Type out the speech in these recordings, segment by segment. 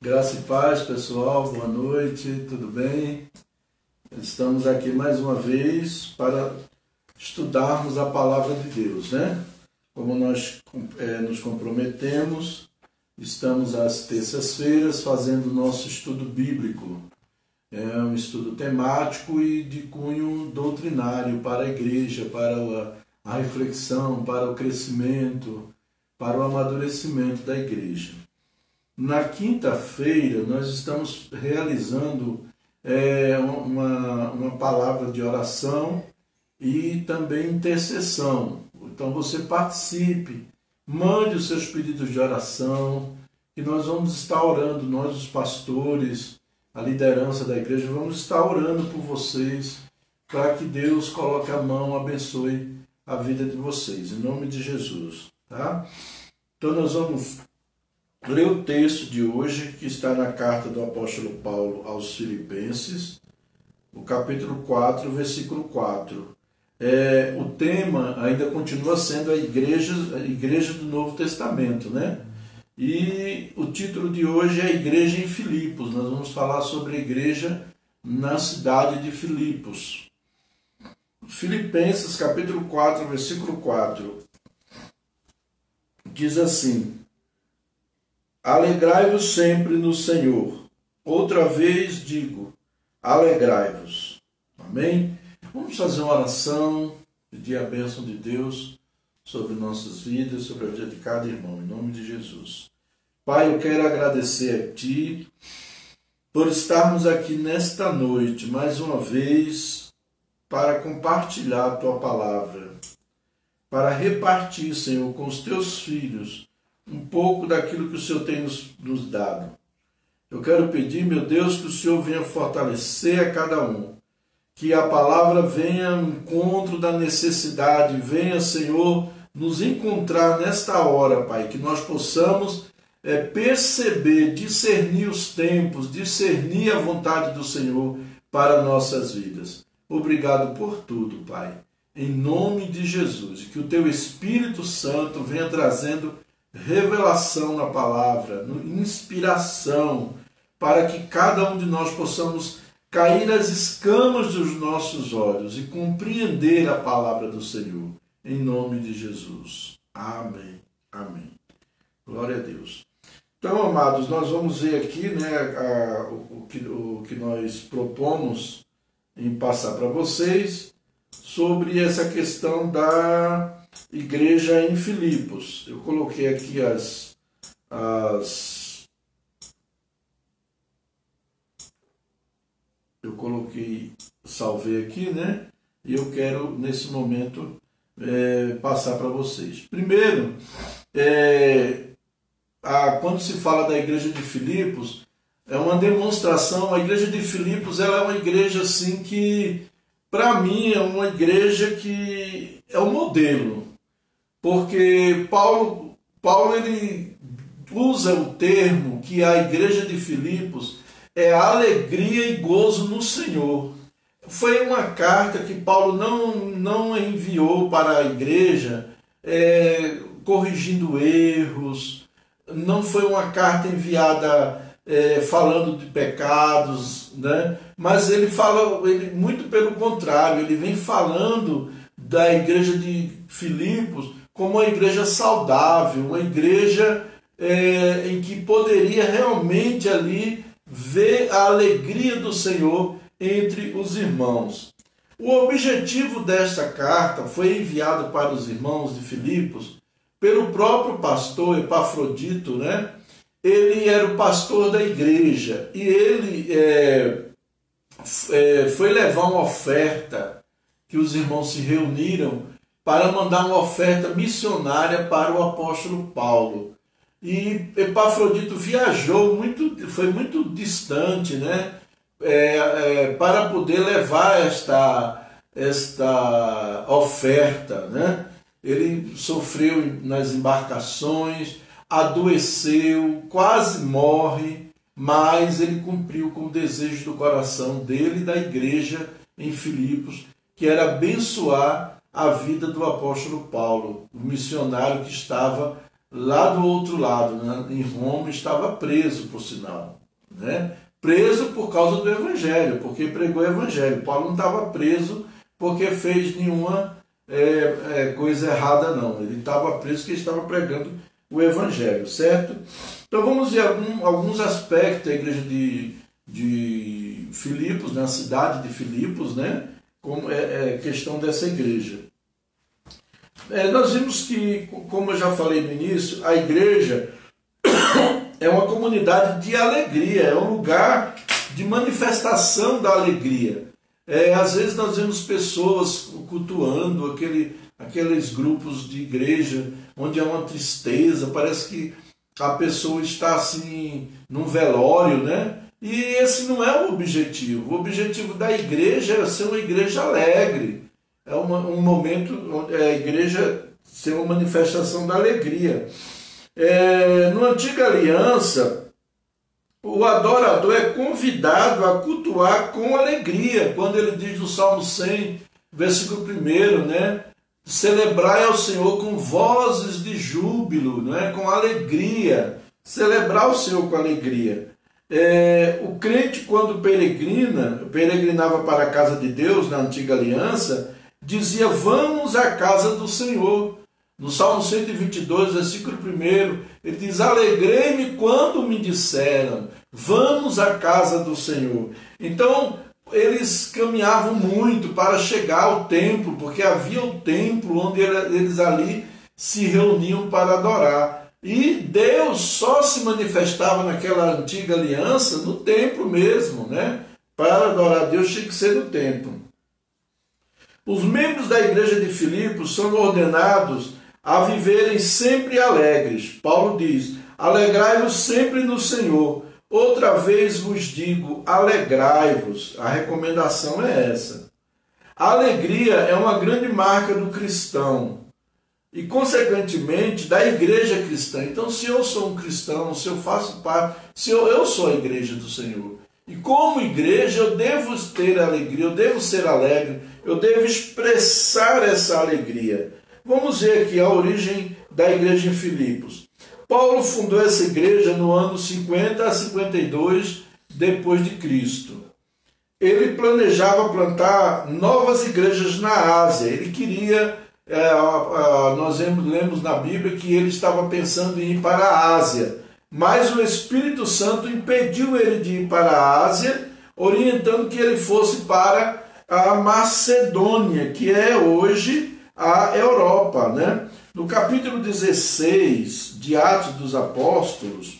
Graça e paz, pessoal, boa noite, tudo bem? Estamos aqui mais uma vez para estudarmos a palavra de Deus, né? Como nós nos comprometemos, estamos às terças-feiras fazendo o nosso estudo bíblico. É um estudo temático e de cunho doutrinário para a igreja, para a reflexão, para o crescimento, para o amadurecimento da igreja. Na quinta-feira, nós estamos realizando uma palavra de oração e também intercessão. Então, você participe, mande os seus pedidos de oração, que nós vamos estar orando, nós, os pastores, a liderança da igreja, vamos estar orando por vocês, para que Deus coloque a mão, abençoe a vida de vocês, em nome de Jesus. Tá? Então, nós vamos ler o texto de hoje, que está na carta do apóstolo Paulo aos Filipenses, o capítulo 4, versículo 4. O tema ainda continua sendo a igreja do Novo Testamento, né? E o título de hoje é a Igreja em Filipos. Nós vamos falar sobre a igreja na cidade de Filipos. Filipenses, capítulo 4, versículo 4. Diz assim: alegrai-vos sempre no Senhor. Outra vez digo, alegrai-vos. Amém? Vamos fazer uma oração, pedir a bênção de Deus sobre nossas vidas, sobre a vida de cada irmão, em nome de Jesus. Pai, eu quero agradecer a Ti por estarmos aqui nesta noite, mais uma vez, para compartilhar a Tua palavra, para repartir, Senhor, com os Teus filhos, um pouco daquilo que o Senhor tem nos dado. Eu quero pedir, meu Deus, que o Senhor venha fortalecer a cada um, que a palavra venha ao encontro da necessidade, venha, Senhor, nos encontrar nesta hora, Pai, que nós possamos perceber, discernir os tempos, discernir a vontade do Senhor para nossas vidas. Obrigado por tudo, Pai, em nome de Jesus, e que o Teu Espírito Santo venha trazendo revelação na palavra, inspiração, para que cada um de nós possamos cair nas escamas dos nossos olhos e compreender a palavra do Senhor, em nome de Jesus. Amém. Amém. Glória a Deus. Então, amados, nós vamos ver aqui, né, o que nós propomos em passar para vocês sobre essa questão da igreja em Filipos. Eu coloquei aqui salvei aqui, né? E eu quero, nesse momento, passar para vocês. Primeiro, quando se fala da igreja de Filipos, é uma demonstração. A igreja de Filipos, ela é uma igreja assim que, para mim, é uma igreja que é um modelo. Porque Paulo ele usa o termo que a igreja de Filipos é alegria e gozo no Senhor. Foi uma carta que Paulo não enviou para a igreja corrigindo erros, não foi uma carta enviada falando de pecados, né? Mas ele muito pelo contrário, ele vem falando da igreja de Filipos como uma igreja saudável, uma igreja em que poderia realmente ali ver a alegria do Senhor entre os irmãos. O objetivo desta carta foi enviado para os irmãos de Filipos pelo próprio pastor Epafrodito, né? Ele era o pastor da igreja e ele foi levar uma oferta, que os irmãos se reuniram para mandar uma oferta missionária para o apóstolo Paulo. E Epafrodito viajou, foi muito distante, né? Para poder levar esta oferta, né? Ele sofreu nas embarcações, adoeceu, quase morre, mas ele cumpriu com o desejo do coração dele e da igreja em Filipos, que era abençoar a vida do apóstolo Paulo, o missionário que estava lá do outro lado, né, em Roma, estava preso, por sinal, né? Preso por causa do Evangelho, porque pregou o Evangelho. Paulo não estava preso porque fez nenhuma coisa errada, não. Ele estava preso porque estava pregando o Evangelho, certo? Então vamos ver alguns aspectos da igreja de Filipos, na cidade de Filipos, né? Como é questão dessa igreja. Nós vimos que, como eu já falei no início, a igreja é uma comunidade de alegria, é um lugar de manifestação da alegria. Às vezes nós vemos pessoas cultuando aqueles grupos de igreja onde há uma tristeza, parece que a pessoa está assim num velório, né? E esse não é o objetivo. O objetivo da igreja é ser uma igreja alegre. É um momento onde a igreja ser uma manifestação da alegria. Na antiga aliança, o adorador é convidado a cultuar com alegria. Quando ele diz no Salmo 100, versículo 1, né? Celebrai ao Senhor com vozes de júbilo, né? Com alegria. Celebrar o Senhor com alegria. O crente, quando peregrinava para a casa de Deus, na antiga aliança, dizia, vamos à casa do Senhor. No Salmo 122, versículo 1, ele diz, alegrei-me quando me disseram, vamos à casa do Senhor. Então, eles caminhavam muito para chegar ao templo, porque havia o templo onde eles ali se reuniam para adorar. E Deus só se manifestava naquela antiga aliança no templo mesmo, né? Para adorar a Deus tinha que ser no templo. Os membros da igreja de Filipos são ordenados a viverem sempre alegres. Paulo diz, alegrai-vos sempre no Senhor. Outra vez vos digo, alegrai-vos. A recomendação é essa. A alegria é uma grande marca do cristão e, consequentemente, da igreja cristã. Então, se eu sou um cristão, se eu faço parte, se eu sou a igreja do Senhor. E como igreja, eu devo ter alegria, eu devo ser alegre, eu devo expressar essa alegria. Vamos ver aqui a origem da igreja em Filipos. Paulo fundou essa igreja no ano 50 a 52 depois de Cristo. Ele planejava plantar novas igrejas na Ásia. Ele queria, nós lemos na Bíblia que ele estava pensando em ir para a Ásia. Mas o Espírito Santo impediu ele de ir para a Ásia, orientando que ele fosse para a Macedônia, que é hoje a Europa, né? No capítulo 16 de Atos dos Apóstolos,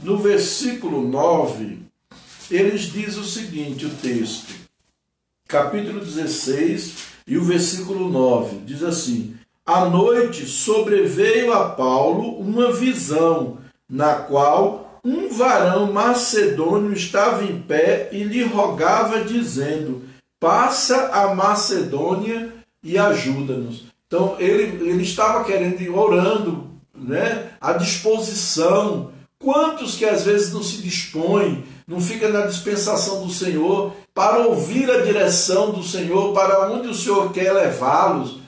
no versículo 9, eles dizem o seguinte, o texto, capítulo 16 e o versículo 9, diz assim, à noite sobreveio a Paulo uma visão, na qual um varão macedônio estava em pé e lhe rogava, dizendo, passa a Macedônia e ajuda-nos. Então, ele estava querendo ir orando, né, à disposição. Quantos que às vezes não se dispõem, não fica na dispensação do Senhor, para ouvir a direção do Senhor, para onde o Senhor quer levá-los.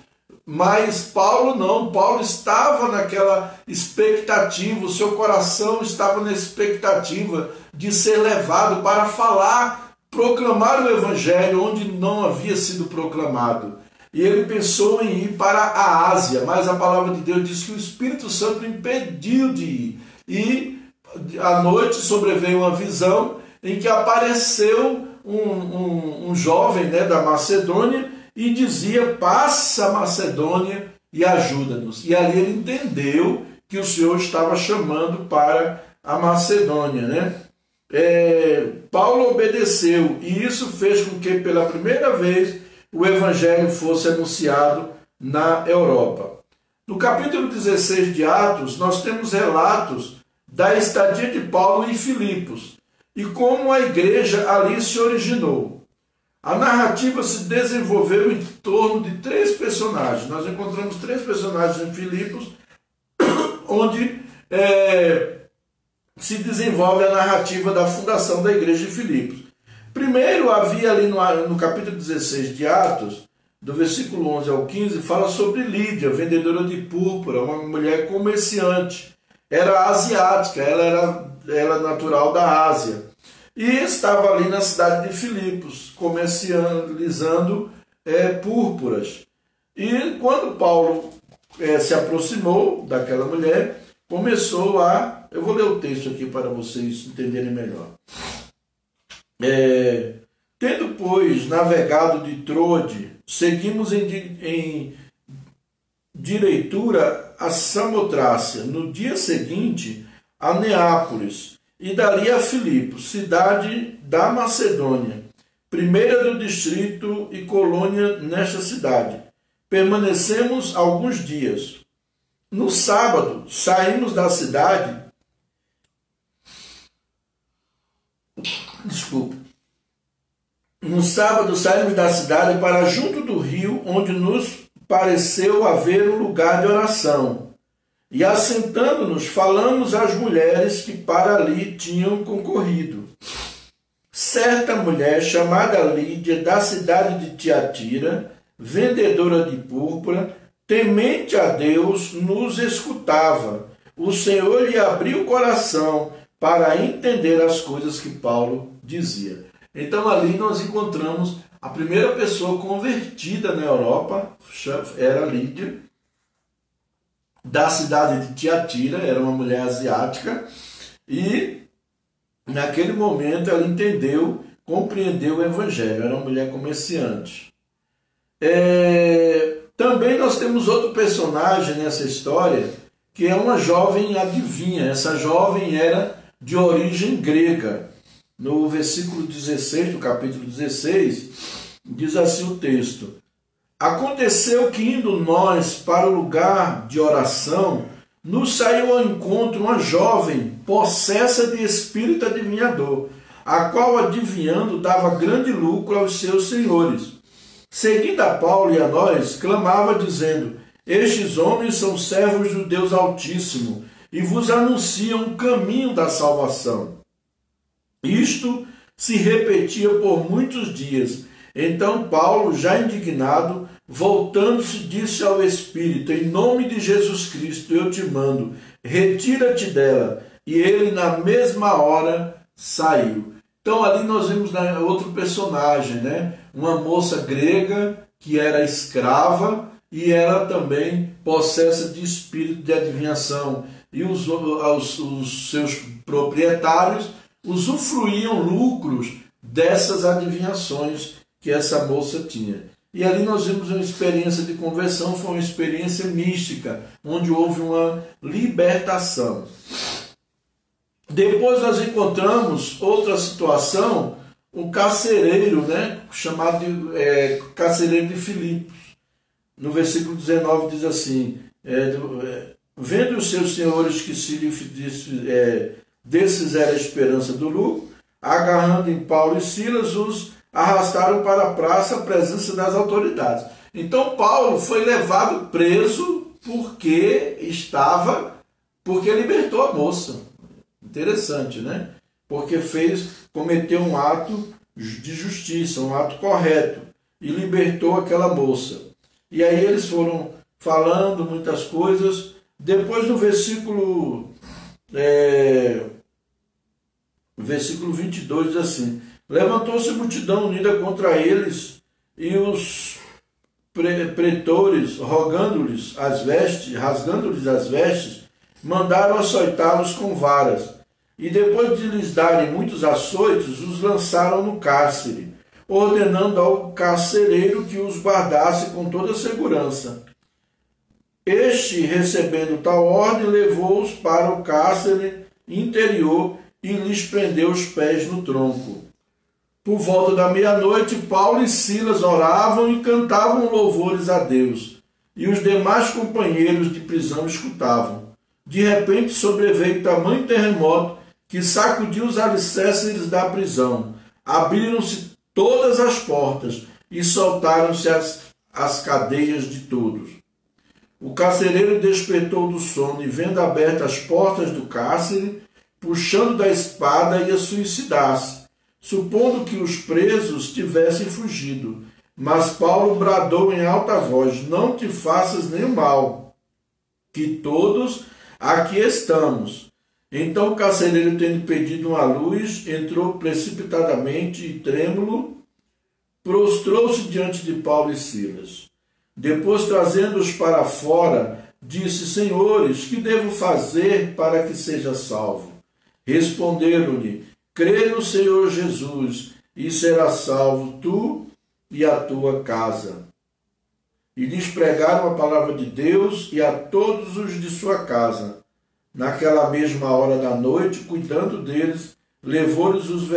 Mas Paulo não, Paulo estava naquela expectativa, o seu coração estava na expectativa de ser levado para falar, proclamar o Evangelho onde não havia sido proclamado. E ele pensou em ir para a Ásia, mas a palavra de Deus diz que o Espírito Santo impediu de ir. E à noite sobreveio uma visão em que apareceu um jovem, né, da Macedônia e dizia, passa a Macedônia e ajuda-nos. E ali ele entendeu que o Senhor estava chamando para a Macedônia, né? Paulo obedeceu e isso fez com que pela primeira vez o Evangelho fosse anunciado na Europa. No capítulo 16 de Atos, nós temos relatos da estadia de Paulo em Filipos e como a igreja ali se originou. A narrativa se desenvolveu em torno de 3 personagens. Nós encontramos 3 personagens em Filipos, onde se desenvolve a narrativa da fundação da igreja de Filipos. Primeiro, havia ali no capítulo 16 de Atos, do versículo 11 ao 15, fala sobre Lídia, vendedora de púrpura, uma mulher comerciante. Era asiática, ela era natural da Ásia. E estava ali na cidade de Filipos, comercializando púrpuras. E quando Paulo se aproximou daquela mulher, começou a... Eu vou ler o texto aqui para vocês entenderem melhor. Tendo, pois, navegado de Troade, seguimos em direitura a Samotrácia, no dia seguinte a Neápolis, e dali a Filipos, cidade da Macedônia, primeira do distrito e colônia nesta cidade. Permanecemos alguns dias. No sábado, saímos da cidade. No sábado, saímos da cidade para junto do rio, onde nos pareceu haver um lugar de oração. E assentando-nos, falamos às mulheres que para ali tinham concorrido. Certa mulher, chamada Lídia, da cidade de Tiatira, vendedora de púrpura, temente a Deus, nos escutava. O Senhor lhe abriu o coração para entender as coisas que Paulo dizia. Então ali nós encontramos a primeira pessoa convertida na Europa, era Lídia, da cidade de Tiatira, era uma mulher asiática, e naquele momento ela entendeu, compreendeu o Evangelho, era uma mulher comerciante. Também nós temos outro personagem nessa história, que é uma jovem adivinha. Essa jovem era de origem grega. No versículo 16 do capítulo 16, diz assim o texto: Aconteceu que, indo nós para o lugar de oração, nos saiu ao encontro uma jovem possessa de espírito adivinhador, a qual, adivinhando, dava grande lucro aos seus senhores. Seguindo a Paulo e a nós, clamava, dizendo: Estes homens são servos do Deus Altíssimo, e vos anunciam o caminho da salvação. Isto se repetia por muitos dias. Então Paulo, já indignado, voltando-se, disse ao Espírito: Em nome de Jesus Cristo eu te mando, retira-te dela. E ele na mesma hora saiu. Então ali nós vimos outro personagem, né? Uma moça grega que era escrava e era também possessa de espírito de adivinhação. E os seus proprietários usufruíam lucros dessas adivinhações que essa moça tinha. E ali nós vimos uma experiência de conversão, foi uma experiência mística, onde houve uma libertação. Depois nós encontramos outra situação, um carcereiro, né, chamado de carcereiro de Filipos. No versículo 19 diz assim: vendo os seus senhores que se desfizeram a esperança do lucro, agarrando em Paulo e Silas, os arrastaram para a praça, à presença das autoridades. Então Paulo foi levado preso porque libertou a moça. Interessante, né? Porque cometeu um ato de justiça, um ato correto, e libertou aquela moça. E aí eles foram falando muitas coisas. Depois no versículo 22 diz assim: Levantou-se multidão unida contra eles, e os pretores, rogando-lhes as vestes, rasgando-lhes as vestes, mandaram açoitá-los com varas. E depois de lhes darem muitos açoites, os lançaram no cárcere, ordenando ao carcereiro que os guardasse com toda segurança. Este, recebendo tal ordem, levou-os para o cárcere interior e lhes prendeu os pés no tronco. Por volta da meia-noite, Paulo e Silas oravam e cantavam louvores a Deus, e os demais companheiros de prisão escutavam. De repente sobreveio tamanho terremoto que sacudiu os alicerces da prisão. Abriram-se todas as portas e soltaram-se as cadeias de todos. O carcereiro despertou do sono e, vendo abertas as portas do cárcere, puxando da espada, ia suicidar-se, supondo que os presos tivessem fugido. Mas Paulo bradou em alta voz: não te faças nenhum mal, que todos aqui estamos. Então o carcereiro, tendo pedido uma luz, entrou precipitadamente e, trêmulo, prostrou-se diante de Paulo e Silas. Depois, trazendo-os para fora, disse: senhores, que devo fazer para que seja salvo? Responderam-lhe: crê no Senhor Jesus, e serás salvo tu e a tua casa. E lhes pregaram a palavra de Deus e a todos os de sua casa. Naquela mesma hora da noite, cuidando deles, lavou-lhes os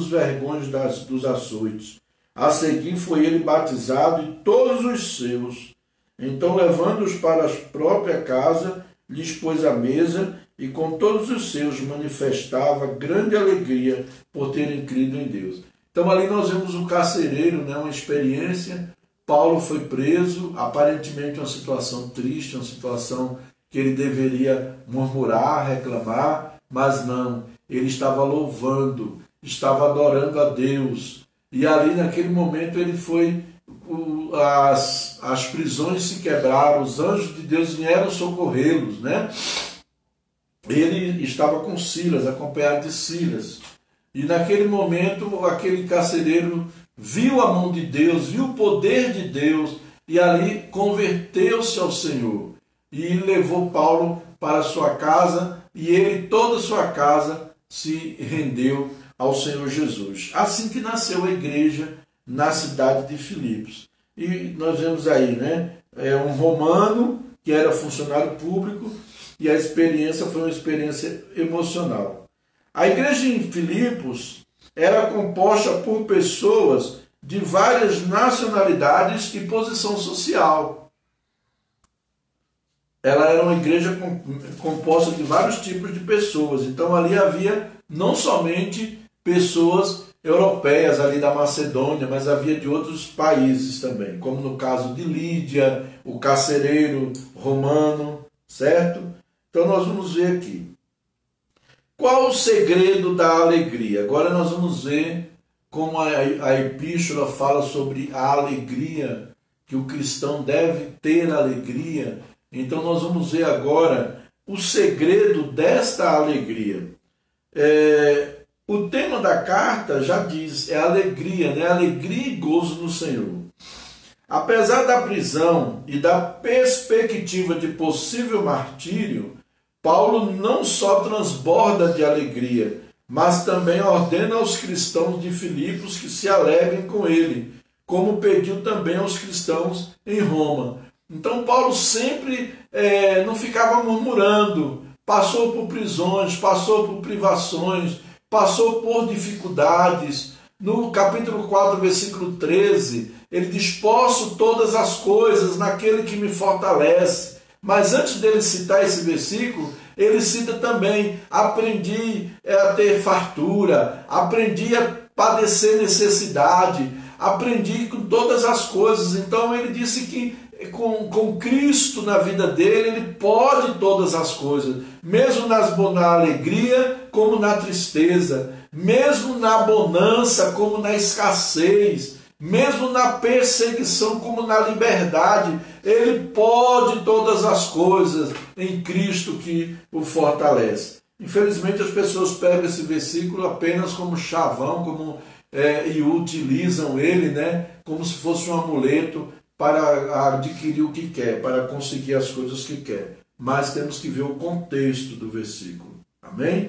vergões dos açoites. A seguir foi ele batizado e todos os seus. Então, levando-os para a própria casa, lhes pôs a mesa e com todos os seus manifestava grande alegria por terem crido em Deus. Então ali nós vemos o carcereiro, né, uma experiência. Paulo foi preso, aparentemente uma situação triste, uma situação que ele deveria murmurar, reclamar, mas não, ele estava louvando, estava adorando a Deus. E ali naquele momento ele foi, as prisões se quebraram, os anjos de Deus vieram socorrê-los, né? Ele estava com Silas, acompanhado de Silas. E naquele momento, aquele carcereiro viu a mão de Deus, viu o poder de Deus, e ali converteu-se ao Senhor. E levou Paulo para sua casa, e ele e toda a sua casa se rendeu ao Senhor Jesus. Assim que nasceu a igreja na cidade de Filipos. E nós vemos aí, né? Um romano que era funcionário público, e a experiência foi uma experiência emocional. A igreja em Filipos era composta por pessoas de várias nacionalidades e posição social. Ela era uma igreja composta de vários tipos de pessoas. Então ali havia não somente pessoas europeias ali da Macedônia, mas havia de outros países também, como no caso de Lídia, o carcereiro romano, certo? Então nós vamos ver aqui. Qual o segredo da alegria? Agora nós vamos ver como a epístola fala sobre a alegria, que o cristão deve ter alegria. Então nós vamos ver agora o segredo desta alegria. O tema da carta já diz, é alegria, né? Alegria e gozo no Senhor. Apesar da prisão e da perspectiva de possível martírio, Paulo não só transborda de alegria, mas também ordena aos cristãos de Filipos que se alegrem com ele, como pediu também aos cristãos em Roma. Então Paulo sempre não ficava murmurando, passou por prisões, passou por privações, passou por dificuldades. No capítulo 4, versículo 13, ele diz: posso todas as coisas naquele que me fortalece. Mas antes dele citar esse versículo, ele cita também: aprendi a ter fartura, aprendi a padecer necessidade, aprendi com todas as coisas. Então ele disse que com Cristo na vida dele, ele pode todas as coisas, mesmo na alegria como na tristeza, mesmo na bonança como na escassez, mesmo na perseguição como na liberdade, ele pode todas as coisas em Cristo que o fortalece. Infelizmente as pessoas pegam esse versículo apenas como chavão, e utilizam ele, né, como se fosse um amuleto para adquirir o que quer, para conseguir as coisas que quer. Mas temos que ver o contexto do versículo. Amém?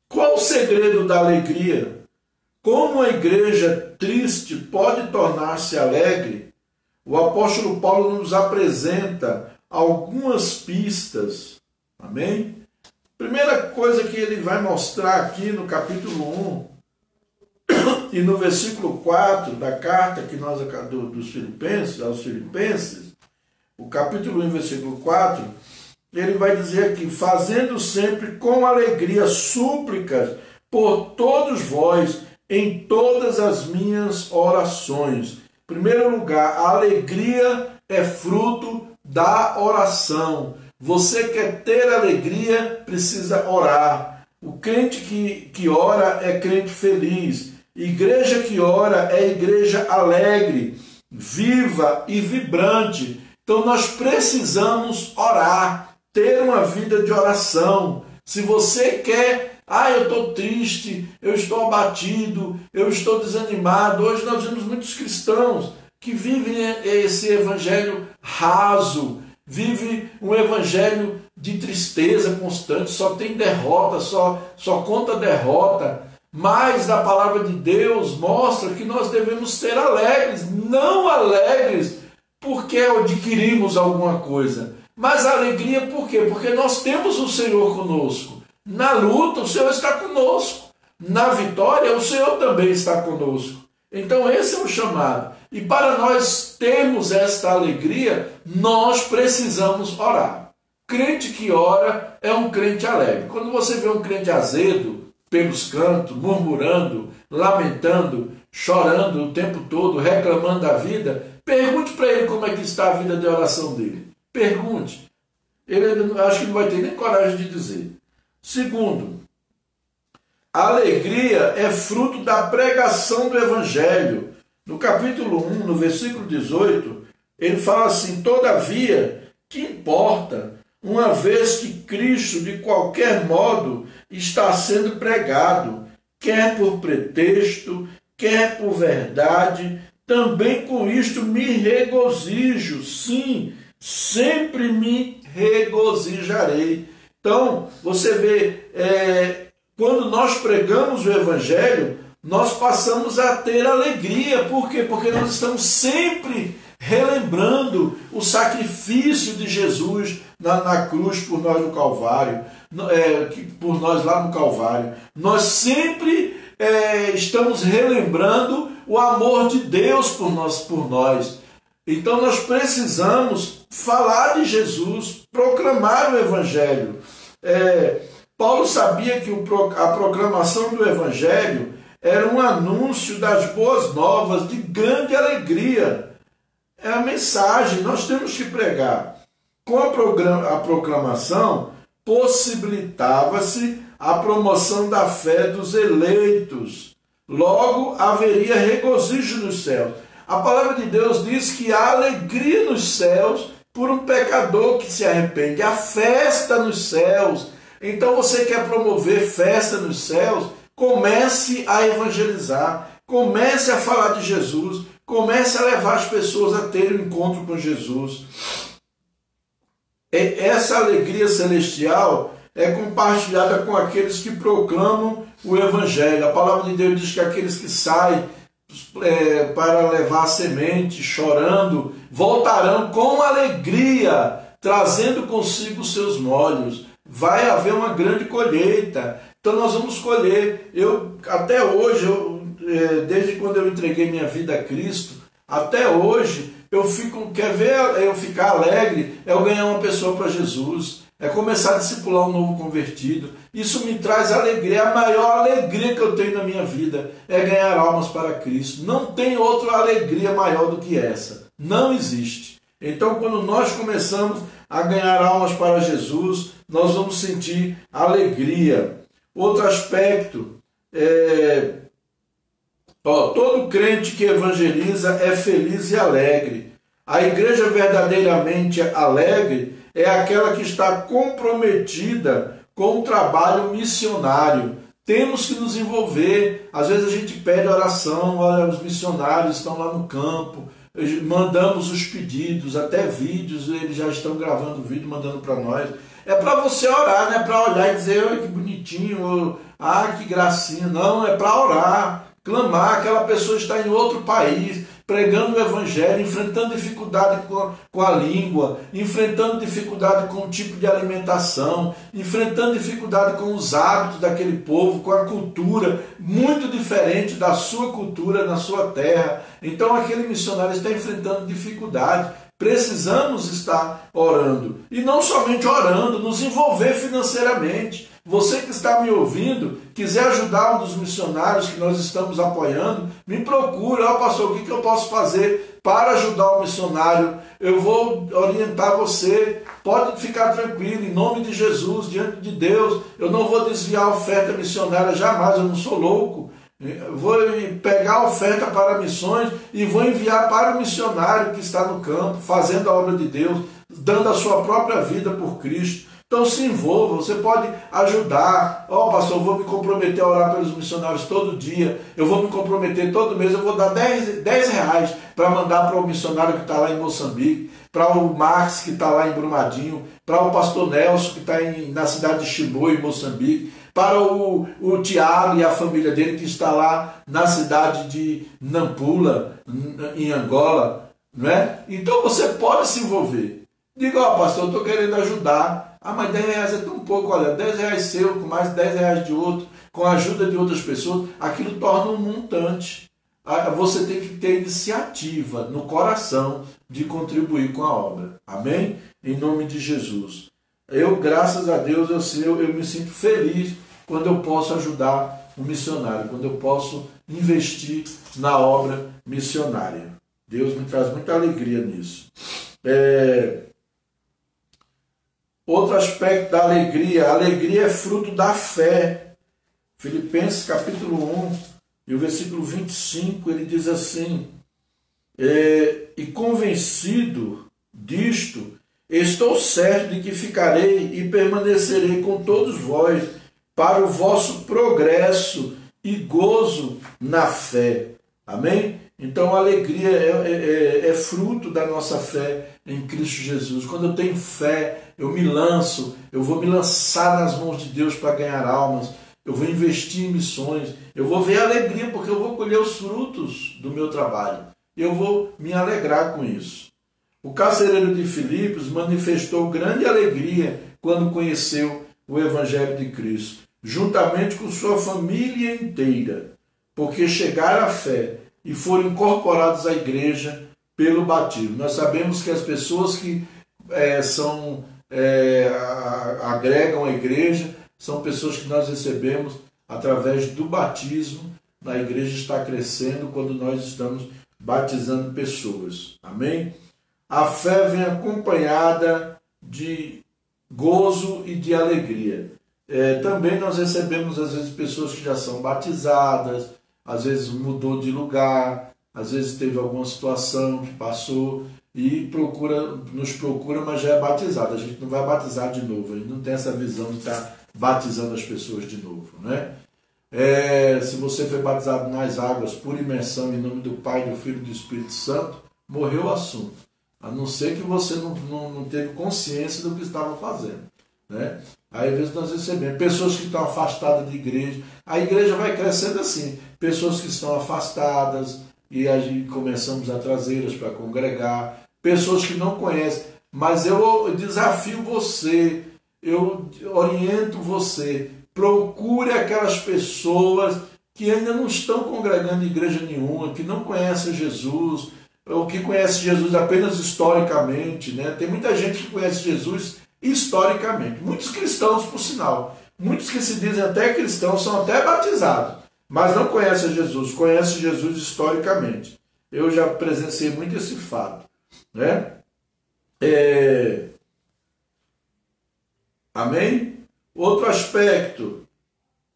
Qual o segredo da alegria? Como a igreja triste pode tornar-se alegre? O apóstolo Paulo nos apresenta algumas pistas. Amém? Primeira coisa que ele vai mostrar aqui no capítulo 1 e no versículo 4 da carta que nós dos Filipenses, aos Filipenses, o capítulo 1, versículo 4, ele vai dizer aqui: fazendo sempre com alegria súplicas por todos vós em todas as minhas orações. Em primeiro lugar, a alegria é fruto da oração. Você quer ter alegria, precisa orar. O crente que ora é crente feliz. Igreja que ora é igreja alegre, viva e vibrante. Então nós precisamos orar, ter uma vida de oração. Se você quer, eu estou triste, eu estou abatido, eu estou desanimado. Hoje nós vemos muitos cristãos que vivem esse evangelho raso, vive um evangelho de tristeza constante, só tem derrota, só conta derrota. Mas a palavra de Deus mostra que nós devemos ser alegres, não alegres porque adquirimos alguma coisa, mas alegria por quê? Porque nós temos o Senhor conosco. Na luta o Senhor está conosco, na vitória o Senhor também está conosco. Então esse é o chamado. E para nós termos esta alegria, nós precisamos orar. Crente que ora é um crente alegre. Quando você vê um crente azedo, pelos cantos, murmurando, lamentando, chorando o tempo todo, reclamando da vida, pergunte para ele como é que está a vida de oração dele. Pergunte. Ele acho que não vai ter nem coragem de dizer. Segundo, a alegria é fruto da pregação do Evangelho. No capítulo 1, no versículo 18, ele fala assim: todavia, que importa, uma vez que Cristo, de qualquer modo, está sendo pregado, quer por pretexto, quer por verdade, também com isto me regozijo, sim, sempre me regozijarei. Então, você vê, quando nós pregamos o Evangelho, nós passamos a ter alegria. Por quê? Porque nós estamos sempre relembrando o sacrifício de Jesus na cruz por nós no Calvário, por nós lá no Calvário. Nós sempre estamos relembrando o amor de Deus por nós. Então nós precisamos falar de Jesus, proclamar o Evangelho. Paulo sabia que a proclamação do Evangelho era um anúncio das boas novas de grande alegria. É a mensagem, nós temos que pregar. Com a proclamação, possibilitava-se a promoção da fé dos eleitos. Logo, haveria regozijo nos céus. A palavra de Deus diz que há alegria nos céus por um pecador que se arrepende. Há festa nos céus. Então você quer promover festa nos céus? Comece a evangelizar. Comece a falar de Jesus. Comece a levar as pessoas a terem um encontro com Jesus. Essa alegria celestial é compartilhada com aqueles que proclamam o Evangelho. A palavra de Deus diz que aqueles que saem para levar a semente, chorando, voltarão com alegria, trazendo consigo os seus molhos. Vai haver uma grande colheita. Então nós vamos colher. Até hoje, desde quando eu entreguei minha vida a Cristo, até hoje, quer ver eu ficar alegre, é eu ganhar uma pessoa para Jesus, é começar a discipular um novo convertido. Isso me traz alegria. A maior alegria que eu tenho na minha vida é ganhar almas para Cristo. Não tem outra alegria maior do que essa. Não existe. Então, quando nós começamos a ganhar almas para Jesus, nós vamos sentir alegria. Outro aspecto, todo crente que evangeliza é feliz e alegre. A igreja verdadeiramente alegre é aquela que está comprometida com o trabalho missionário. Temos que nos envolver. Às vezes a gente pede oração, olha, os missionários estão lá no campo, mandamos os pedidos, até vídeos, eles já estão gravando vídeo, mandando para nós. É para você orar, não é para olhar e dizer, que bonitinho, que gracinha. Não, é para orar, clamar. Aquela pessoa está em outro país, pregando o Evangelho, enfrentando dificuldade com a língua, enfrentando dificuldade com o tipo de alimentação, enfrentando dificuldade com os hábitos daquele povo, com a cultura, muito diferente da sua cultura na sua terra. Então aquele missionário está enfrentando dificuldade. Precisamos estar orando. E não somente orando, nos envolver financeiramente. Você que está me ouvindo, quiser ajudar um dos missionários que nós estamos apoiando, me procure. Pastor, o que eu posso fazer para ajudar o missionário? Eu vou orientar você. Pode ficar tranquilo, em nome de Jesus, diante de Deus. Eu não vou desviar a oferta missionária jamais, eu não sou louco. vou pegar a oferta para missões e vou enviar para o missionário que está no campo, fazendo a obra de Deus, dando a sua própria vida por Cristo. Então se envolva, você pode ajudar. Pastor, eu vou me comprometer a orar pelos missionários todo dia, eu vou me comprometer todo mês, eu vou dar 10 reais para mandar para o missionário que está lá em Moçambique, para o Max que está lá em Brumadinho, para o pastor Nelson que está na cidade de Chibô, em Moçambique, para o Tiago e a família dele que está lá na cidade de Nampula, em Angola. Não é? Então você pode se envolver. Diga, pastor, eu estou querendo ajudar. Mas 10 reais é tão pouco. Olha, 10 reais seu, com mais 10 reais de outro, com a ajuda de outras pessoas, aquilo torna um montante. Você tem que ter iniciativa no coração de contribuir com a obra. Amém? Em nome de Jesus. Eu, graças a Deus, eu me sinto feliz quando eu posso ajudar um missionário, quando eu posso investir na obra missionária. Deus me traz muita alegria nisso. Outro aspecto da alegria, a alegria é fruto da fé. Filipenses capítulo 1 e o versículo 25, ele diz assim: e convencido disto, estou certo de que ficarei e permanecerei com todos vós para o vosso progresso e gozo na fé. Amém? Então a alegria é fruto da nossa fé em Cristo Jesus. Quando eu tenho fé, eu me lanço, eu vou me lançar nas mãos de Deus para ganhar almas, eu vou investir em missões, eu vou ver alegria porque eu vou colher os frutos do meu trabalho. Eu vou me alegrar com isso. O carcereiro de Filipos manifestou grande alegria quando conheceu o Evangelho de Cristo, juntamente com sua família inteira, porque chegaram à fé e foram incorporados à igreja pelo batismo. Nós sabemos que as pessoas que agregam a igreja são pessoas que nós recebemos através do batismo. A igreja está crescendo quando nós estamos batizando pessoas. Amém? A fé vem acompanhada de gozo e de alegria. Também nós recebemos às vezes pessoas que já são batizadas, às vezes mudou de lugar, às vezes teve alguma situação que passou e nos procura, mas já é batizado. A gente não vai batizar de novo, a gente não tem essa visão de estar batizando as pessoas de novo. Né? Se você foi batizado nas águas por imersão em nome do Pai, do Filho e do Espírito Santo, morreu o assunto. A não ser que você não teve consciência do que estava fazendo. Né? Aí, às vezes, nós recebemos pessoas que estão afastadas de igreja. A igreja vai crescendo assim. Pessoas que estão afastadas e a gente começamos a trazê-las para congregar. Pessoas que não conhecem. Mas eu desafio você, eu oriento você. Procure aquelas pessoas que ainda não estão congregando em igreja nenhuma, que não conhecem Jesus, ou que conhecem Jesus apenas historicamente. Né? Tem muita gente que conhece Jesus historicamente. Muitos cristãos, por sinal. Muitos que se dizem até cristãos são até batizados, mas não conhecem Jesus, conhecem Jesus historicamente. Eu já presenciei muito esse fato. Né? Amém? Outro aspecto,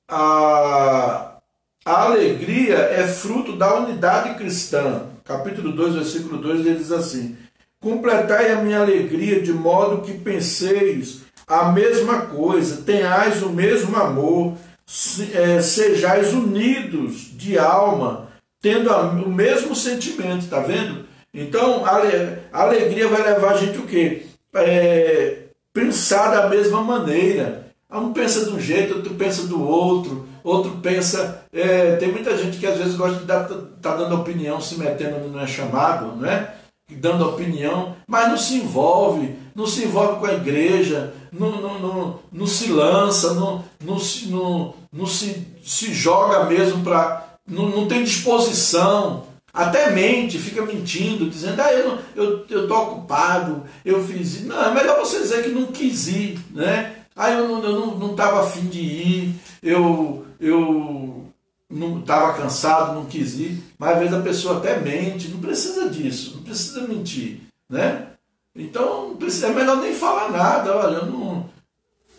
a alegria é fruto da unidade cristã. Capítulo 2, versículo 2, ele diz assim: completai a minha alegria de modo que penseis a mesma coisa, tenhais o mesmo amor, sejais unidos de alma, tendo o mesmo sentimento, tá vendo? Então, a alegria vai levar a gente o quê? Pensar da mesma maneira. Um pensa de um jeito, outro pensa do outro, outro pensa... tem muita gente que às vezes gosta de tá dando opinião, se metendo no não é chamado, né? Dando opinião, mas não se envolve com a igreja, não se lança, não se joga mesmo para... Não tem disposição, até mente, fica mentindo, dizendo, eu estou ocupado, eu fiz... Não, é melhor você dizer que não quis ir, né? Eu não estava afim de ir, eu não estava cansado, não quis ir, mas às vezes a pessoa até mente, não precisa disso, não precisa mentir, né? Então é melhor nem falar nada, olha, eu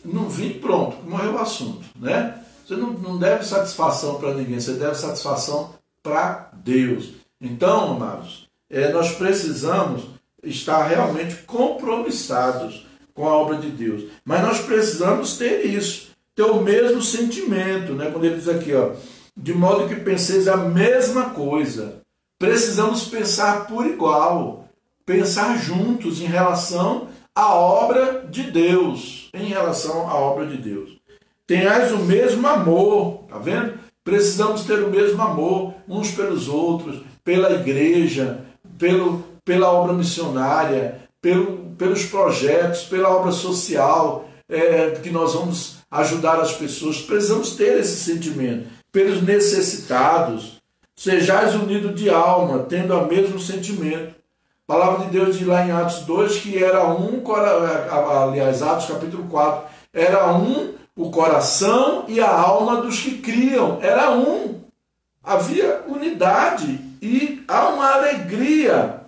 não vim, pronto, morreu o assunto, né? Você não deve satisfação para ninguém, você deve satisfação para Deus. Então, amados, nós precisamos estar realmente compromissados com a obra de Deus. Mas nós precisamos ter isso, ter o mesmo sentimento, né? Quando ele diz aqui, ó, de modo que penseis a mesma coisa. Precisamos pensar por igual, pensar juntos em relação à obra de Deus, em relação à obra de Deus. Tenhais o mesmo amor, tá vendo? Precisamos ter o mesmo amor uns pelos outros, pela igreja, pela obra missionária, pelos projetos, pela obra social, que nós vamos ajudar as pessoas. Precisamos ter esse sentimento. Pelos necessitados, sejais unidos de alma, tendo o mesmo sentimento. A palavra de Deus diz lá em Atos 2 que era aliás, Atos capítulo 4, era o coração e a alma dos que criam, era um. Havia unidade e há uma alegria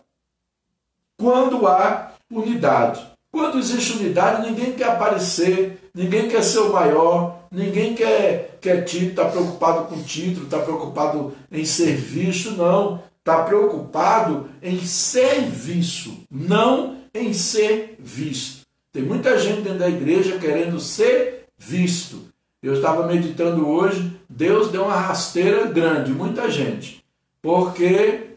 quando há unidade. Quando existe unidade, ninguém quer aparecer, ninguém quer ser o maior, ninguém quer título, está preocupado com título, está preocupado em ser visto, não. Está preocupado em serviço, não em ser visto. Tem muita gente dentro da igreja querendo ser visto. Eu estava meditando hoje, Deus deu uma rasteira grande, muita gente, porque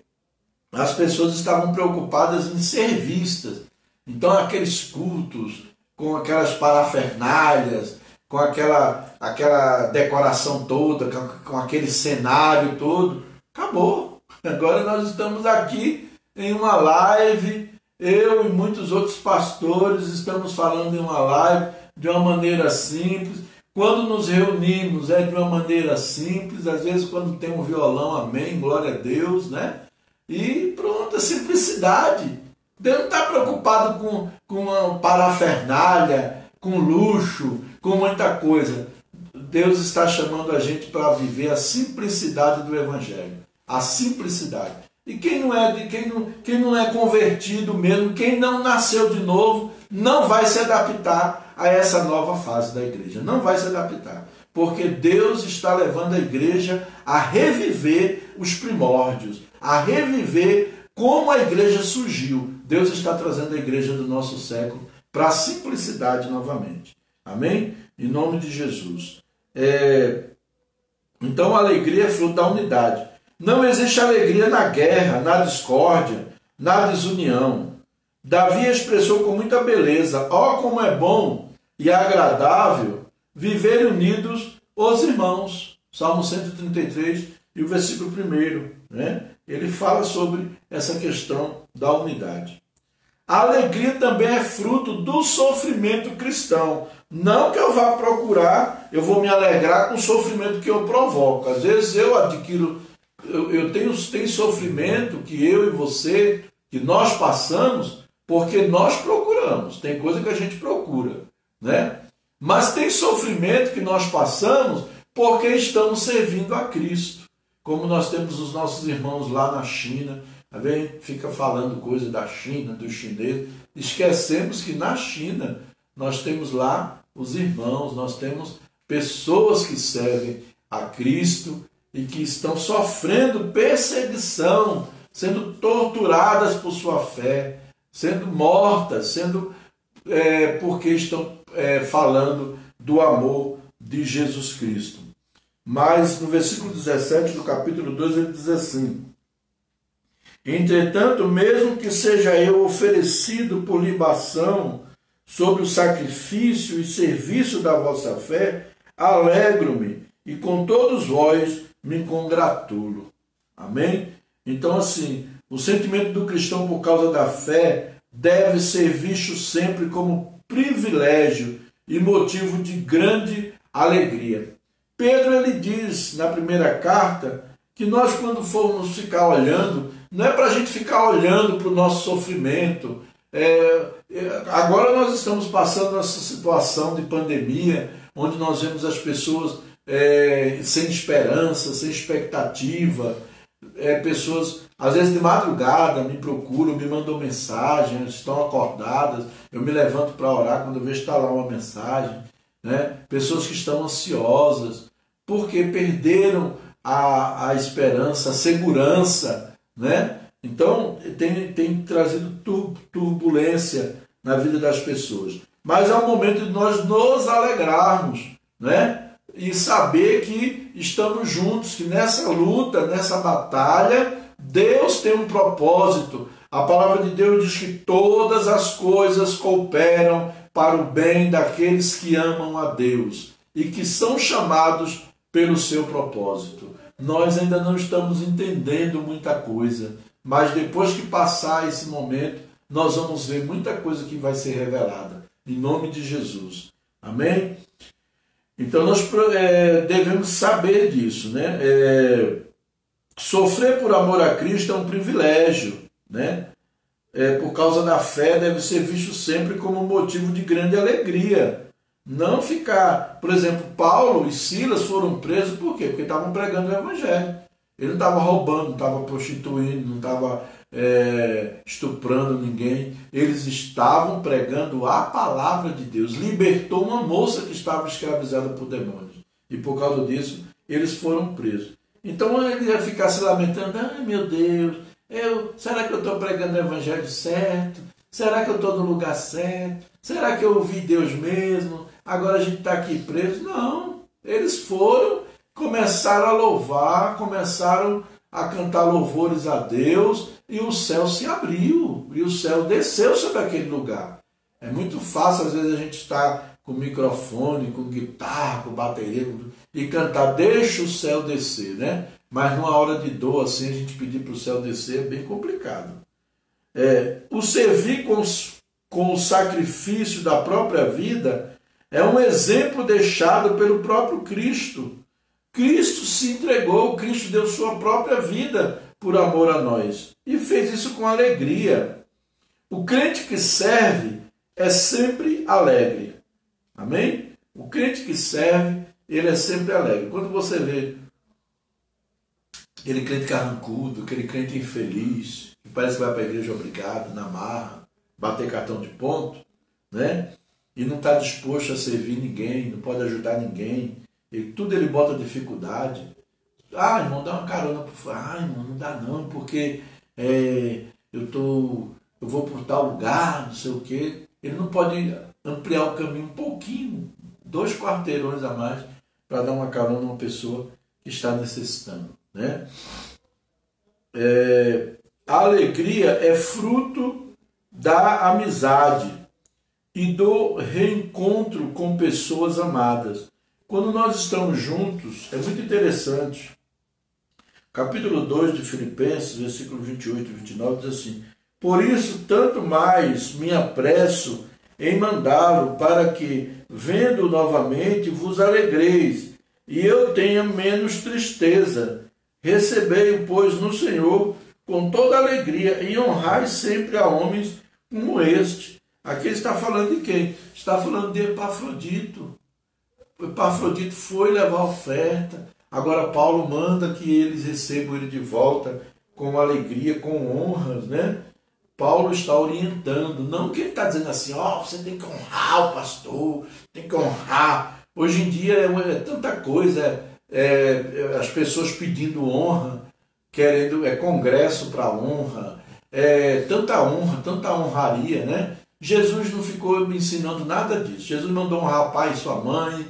as pessoas estavam preocupadas em ser vistas. Então aqueles cultos, com aquelas parafernálias, com aquela decoração toda, com aquele cenário todo, acabou. Agora nós estamos aqui em uma live, eu e muitos outros pastores estamos falando em uma live de uma maneira simples. Quando nos reunimos é de uma maneira simples, às vezes quando tem um violão, amém, glória a Deus, né? E pronto, a simplicidade. Deus não está preocupado com uma parafernália, com luxo, com muita coisa. Deus está chamando a gente para viver a simplicidade do Evangelho. A simplicidade. E quem não é convertido mesmo, quem não nasceu de novo, não vai se adaptar a essa nova fase da igreja. Não vai se adaptar. Porque Deus está levando a igreja a reviver os primórdios, a reviver como a igreja surgiu. Deus está trazendo a igreja do nosso século para a simplicidade novamente. Amém? Em nome de Jesus. Então a alegria é fruto da unidade. Não existe alegria na guerra, na discórdia, na desunião. Davi expressou com muita beleza: ó, como é bom e agradável viver unidos os irmãos. Salmo 133 e o versículo 1, né? Ele fala sobre essa questão da unidade. A alegria também é fruto do sofrimento cristão. Não que eu vá procurar, eu vou me alegrar com o sofrimento que eu provoco. Às vezes eu adquiro, eu tenho sofrimento que eu e você, que nós passamos, porque nós procuramos. Tem coisa que a gente procura, né? Mas tem sofrimento que nós passamos porque estamos servindo a Cristo. Como nós temos os nossos irmãos lá na China, tá vendo? Fica falando coisa da China, dos chineses. Esquecemos que na China nós temos lá os irmãos, nós temos pessoas que servem a Cristo e que estão sofrendo perseguição, sendo torturadas por sua fé, sendo mortas, porque estão falando do amor de Jesus Cristo. Mas no versículo 17 do capítulo 2 ele diz assim: entretanto, mesmo que seja eu oferecido por libação sobre o sacrifício e serviço da vossa fé, alegro-me e com todos vós me congratulo. Amém? Então, assim, o sentimento do cristão por causa da fé deve ser visto sempre como privilégio e motivo de grande alegria. Pedro, ele diz na primeira carta que nós, quando formos ficar olhando, não é para a gente ficar olhando para o nosso sofrimento. Agora nós estamos passando essa situação de pandemia, onde nós vemos as pessoas sem esperança, sem expectativa, pessoas, às vezes de madrugada, me procuram, me mandam mensagem, estão acordadas, eu me levanto para orar quando eu vejo que está lá uma mensagem, né? Pessoas que estão ansiosas, porque perderam a esperança, a segurança, né? Então, tem trazido turbulência na vida das pessoas. Mas é o momento de nós nos alegrarmos, né? E saber que estamos juntos, que nessa luta, nessa batalha, Deus tem um propósito. A palavra de Deus diz que todas as coisas cooperam para o bem daqueles que amam a Deus e que são chamados pelo seu propósito. Nós ainda não estamos entendendo muita coisa, mas depois que passar esse momento, nós vamos ver muita coisa que vai ser revelada, em nome de Jesus. Amém? Então nós devemos saber disso, né? Sofrer por amor a Cristo é um privilégio, né? Por causa da fé, deve ser visto sempre como motivo de grande alegria. Não ficar... Por exemplo, Paulo e Silas foram presos por quê? Porque estavam pregando o Evangelho. Ele não estava roubando, não estava prostituindo, não estava estuprando ninguém. Eles estavam pregando a palavra de Deus. Libertou uma moça que estava escravizada por demônios. E por causa disso, eles foram presos. Então ele ia ficar se lamentando: ai meu Deus, será que eu estou pregando o Evangelho certo? Será que eu estou no lugar certo? Será que eu ouvi Deus mesmo? Agora a gente está aqui preso? Não, eles foram, começaram a louvar, começaram a cantar louvores a Deus e o céu se abriu, e o céu desceu sobre aquele lugar. É muito fácil às vezes a gente estar com microfone, com guitarra, com bateria e cantar "Deixa o céu descer", né? Mas numa hora de dor assim, a gente pedir para o céu descer é bem complicado. O servir com o sacrifício da própria vida é um exemplo deixado pelo próprio Cristo. Cristo se entregou, Cristo deu sua própria vida por amor a nós e fez isso com alegria. O crente que serve é sempre alegre. Amém? O crente que serve, ele é sempre alegre. Quando você vê aquele crente carrancudo, aquele crente infeliz, que parece que vai para a igreja obrigado, na marra, bater cartão de ponto, né? E não está disposto a servir ninguém, não pode ajudar ninguém, tudo ele bota dificuldade. Ah, irmão, dá uma carona por fora. Ah, irmão, não dá não, porque eu vou por tal lugar, não sei o quê. Ele não pode ampliar o caminho um pouquinho, 2 quarteirões a mais, para dar uma carona a uma pessoa que está necessitando, né? A alegria é fruto da amizade e do reencontro com pessoas amadas. Quando nós estamos juntos, é muito interessante. Capítulo 2 de Filipenses, versículo 28 e 29, diz assim: por isso, tanto mais me apresso em mandá-lo, para que, vendo novamente, vos alegreis, e eu tenha menos tristeza. Recebei-o, pois, no Senhor com toda alegria, e honrai sempre a homens como este. Aqui ele está falando de quem? Está falando de Epafrodito. Epafrodito foi levar a oferta. Agora Paulo manda que eles recebam ele de volta com alegria, com honras, né? Paulo está orientando, não que ele está dizendo assim: você tem que honrar o pastor, tem que honrar. Hoje em dia é tanta coisa, as pessoas pedindo honra, querendo congresso para honra, tanta honra, tanta honraria, né? Jesus não ficou me ensinando nada disso. Jesus mandou honrar pai e sua mãe,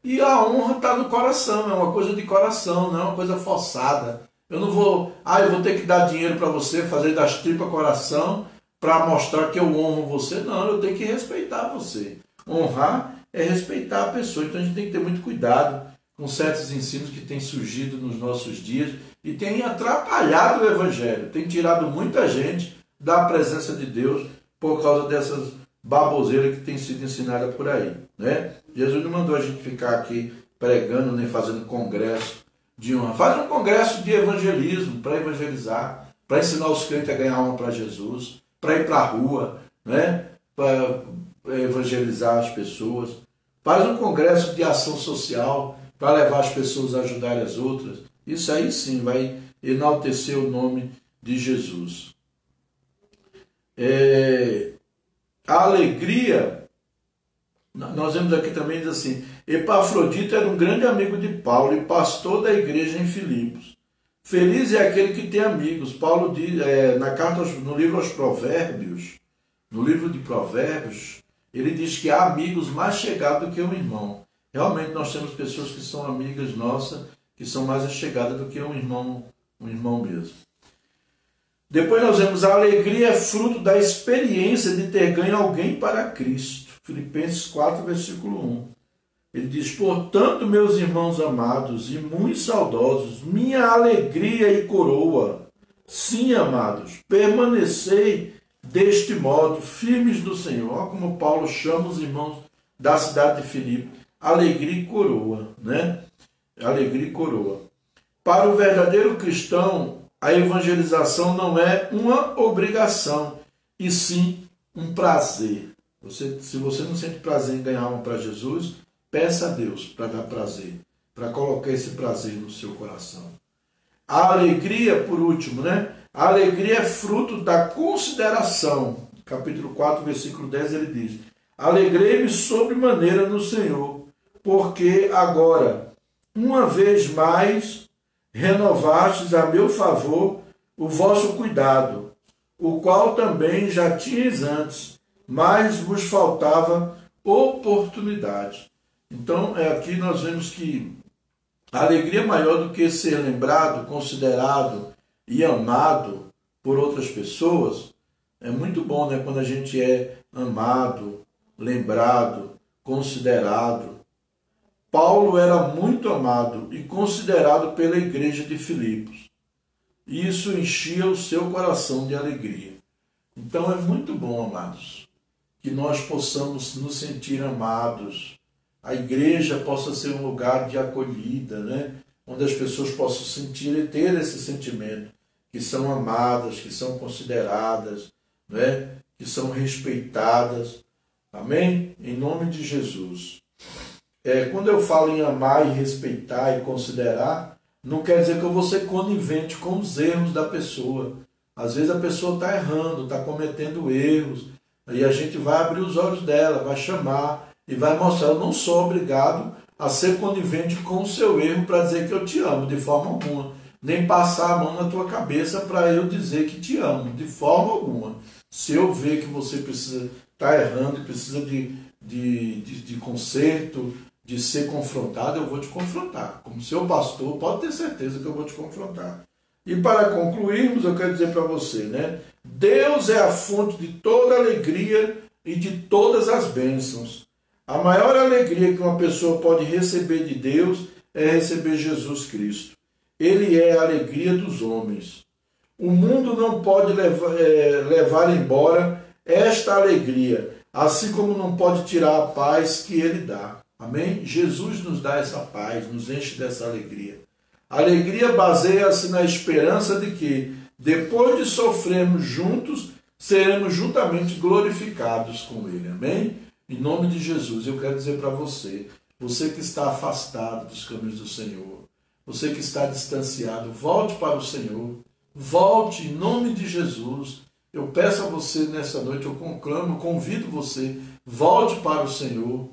e a honra está no coração, é uma coisa de coração, não é uma coisa forçada. Eu não vou, eu vou ter que dar dinheiro para você, fazer das tripas coração, para mostrar que eu honro você. Não, eu tenho que respeitar você. Honrar é respeitar a pessoa. Então a gente tem que ter muito cuidado com certos ensinos que têm surgido nos nossos dias e têm atrapalhado o Evangelho, tem tirado muita gente da presença de Deus por causa dessas baboseiras que tem sido ensinada por aí, né? Jesus não mandou a gente ficar aqui pregando nem fazendo congresso de honra. Faz um congresso de evangelismo para evangelizar, para ensinar os crentes a ganhar alma para Jesus, para ir para a rua, né? Para evangelizar as pessoas. Faz um congresso de ação social para levar as pessoas a ajudarem as outras. Isso aí sim vai enaltecer o nome de Jesus. A alegria, nós vemos aqui também, diz assim: Epafrodito era um grande amigo de Paulo e pastor da igreja em Filipos. Feliz é aquele que tem amigos. Paulo diz, na carta, no livro aos Provérbios, no livro de Provérbios, ele diz que há amigos mais chegados do que um irmão. Realmente nós temos pessoas que são amigas nossas, que são mais chegadas do que um irmão mesmo. Depois nós vemos a alegria é fruto da experiência de ter ganho alguém para Cristo. Filipenses 4, versículo 1. Ele diz, portanto, meus irmãos amados e muito saudosos, minha alegria e coroa, sim, amados, permanecei deste modo, firmes do Senhor. Olha como Paulo chama os irmãos da cidade de Filipe, alegria e coroa, né? Alegria e coroa. Para o verdadeiro cristão, a evangelização não é uma obrigação, e sim um prazer. Se você não sente prazer em ganhar alma para Jesus, peça a Deus para dar prazer, para colocar esse prazer no seu coração. A alegria, por último, né? A alegria é fruto da consideração. Capítulo 4, versículo 10, ele diz, alegrei-me sobremaneira no Senhor, porque agora, uma vez mais, renovastes a meu favor o vosso cuidado, o qual também já tinhas antes, mas vos faltava oportunidade. Então, aqui nós vemos que a alegria é maior do que ser lembrado, considerado e amado por outras pessoas. É muito bom, né? Quando a gente é amado, lembrado, considerado. Paulo era muito amado e considerado pela igreja de Filipos. E isso enchia o seu coração de alegria. Então é muito bom, amados, que nós possamos nos sentir amados. A igreja possa ser um lugar de acolhida, né? Onde as pessoas possam sentir e ter esse sentimento, que são amadas, que são consideradas, né? Que são respeitadas. Amém? Em nome de Jesus. Quando eu falo em amar e respeitar e considerar, não quer dizer que eu vou ser conivente com os erros da pessoa. Às vezes a pessoa está errando, está cometendo erros, e a gente vai abrir os olhos dela, vai chamar e vai mostrar, eu não sou obrigado a ser conivente com o seu erro para dizer que eu te amo, de forma alguma. Nem passar a mão na tua cabeça para eu dizer que te amo, de forma alguma. Se eu ver que você precisa estar errando e precisa de conserto, de ser confrontado, eu vou te confrontar. Como seu pastor, pode ter certeza que eu vou te confrontar. E para concluirmos, eu quero dizer para você, né? Deus é a fonte de toda alegria e de todas as bênçãos. A maior alegria que uma pessoa pode receber de Deus é receber Jesus Cristo. Ele é a alegria dos homens. O mundo não pode levar embora esta alegria, assim como não pode tirar a paz que ele dá. Amém? Jesus nos dá essa paz, nos enche dessa alegria. A alegria baseia-se na esperança de que, depois de sofrermos juntos, seremos juntamente glorificados com Ele. Amém? Em nome de Jesus, eu quero dizer para você, você que está afastado dos caminhos do Senhor, você que está distanciado, volte para o Senhor, volte em nome de Jesus. Eu peço a você nessa noite, eu conclamo, convido você, volte para o Senhor.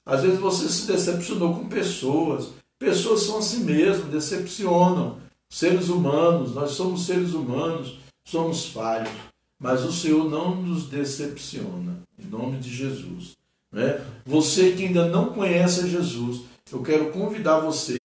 Às vezes você se decepcionou com pessoas. Pessoas são assim mesmo, decepcionam. Seres humanos, nós somos seres humanos, somos falhos. Mas o Senhor não nos decepciona, em nome de Jesus. Né? Você que ainda não conhece Jesus, eu quero convidar você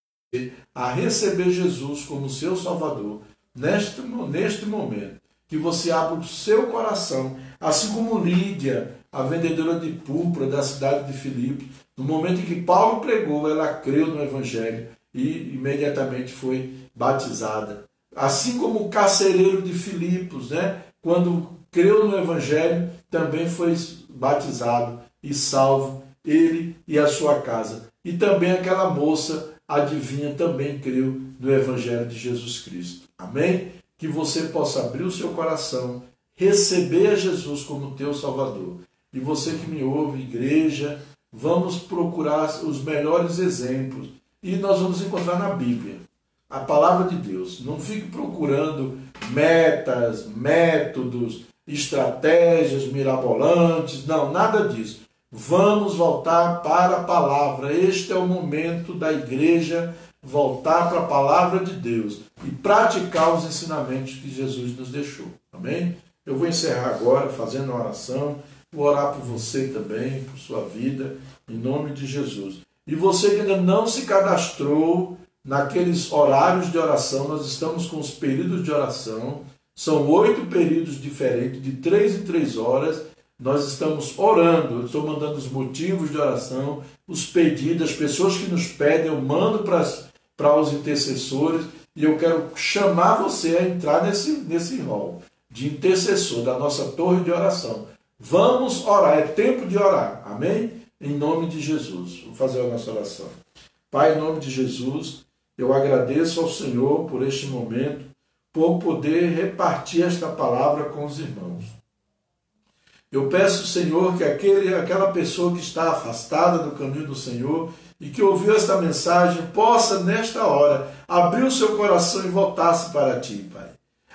a receber Jesus como seu Salvador neste momento. Que você abra o seu coração, assim como Lídia, a vendedora de púrpura da cidade de Filipe. No momento em que Paulo pregou, ela creu no Evangelho e imediatamente foi batizada. Assim como o carcereiro de Filipos, né? Quando creu no Evangelho, também foi batizado e salvo, ele e a sua casa. E também aquela moça adivinha também creu no Evangelho de Jesus Cristo. Amém? Que você possa abrir o seu coração, receber a Jesus como teu Salvador. E você que me ouve, igreja, vamos procurar os melhores exemplos. E nós vamos encontrar na Bíblia, a palavra de Deus. Não fique procurando metas, métodos, estratégias mirabolantes. Não, nada disso. Vamos voltar para a palavra. Este é o momento da igreja voltar para a palavra de Deus e praticar os ensinamentos que Jesus nos deixou. Amém? Eu vou encerrar agora fazendo uma oração. Vou orar por você também, por sua vida, em nome de Jesus. E você que ainda não se cadastrou naqueles horários de oração, nós estamos com os períodos de oração. São 8 períodos diferentes, de 3 em 3 horas. Nós estamos orando, eu estou mandando os motivos de oração, os pedidos, as pessoas que nos pedem, eu mando para os intercessores e eu quero chamar você a entrar nesse rol de intercessor da nossa torre de oração. Vamos orar, é tempo de orar, amém? Em nome de Jesus. Vou fazer a nossa oração. Pai, em nome de Jesus, eu agradeço ao Senhor por este momento, por poder repartir esta palavra com os irmãos. Eu peço, Senhor, que aquela pessoa que está afastada do caminho do Senhor e que ouviu esta mensagem possa, nesta hora, abrir o seu coração e voltar-se para Ti, Pai.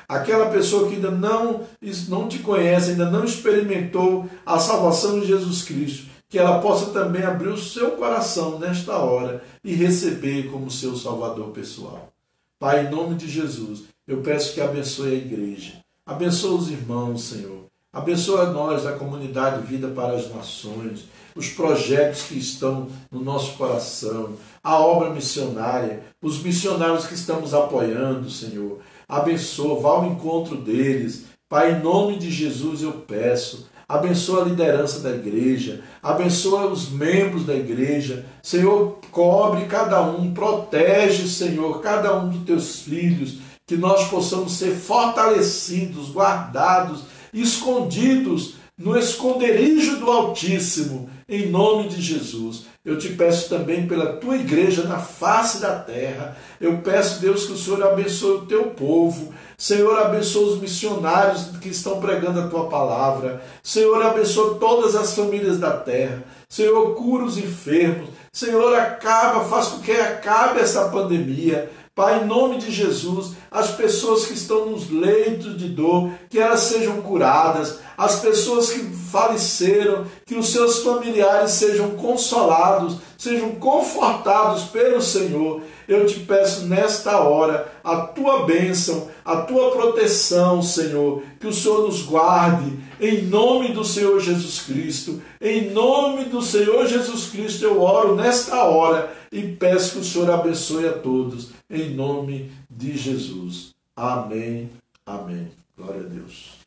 Aquela pessoa que ainda não te conhece, ainda não experimentou a salvação de Jesus Cristo, que ela possa também abrir o seu coração nesta hora e receber como seu Salvador pessoal. Pai, em nome de Jesus, eu peço que abençoe a igreja, abençoe os irmãos, Senhor. Abençoa nós da comunidade Vida para as Nações, os projetos que estão no nosso coração, a obra missionária, os missionários que estamos apoiando, Senhor. Abençoa, vá ao encontro deles. Pai, em nome de Jesus eu peço. Abençoa a liderança da igreja, abençoa os membros da igreja. Senhor, cobre cada um, protege, Senhor, cada um dos teus filhos, que nós possamos ser fortalecidos, guardados, escondidos no esconderijo do Altíssimo, em nome de Jesus. Eu te peço também pela tua igreja na face da terra. Eu peço, Deus, que o Senhor abençoe o teu povo. Senhor, abençoa os missionários que estão pregando a tua palavra. Senhor, abençoa todas as famílias da terra. Senhor, cura os enfermos. Senhor, faz com que acabe essa pandemia. Pai, em nome de Jesus, as pessoas que estão nos leitos de dor, que elas sejam curadas, as pessoas que faleceram, que os seus familiares sejam consolados, sejam confortados pelo Senhor. Eu te peço nesta hora a tua bênção, a tua proteção, Senhor, que o Senhor nos guarde, em nome do Senhor Jesus Cristo. Em nome do Senhor Jesus Cristo eu oro nesta hora e peço que o Senhor abençoe a todos, em nome de Jesus. Amém, amém. Glória a Deus.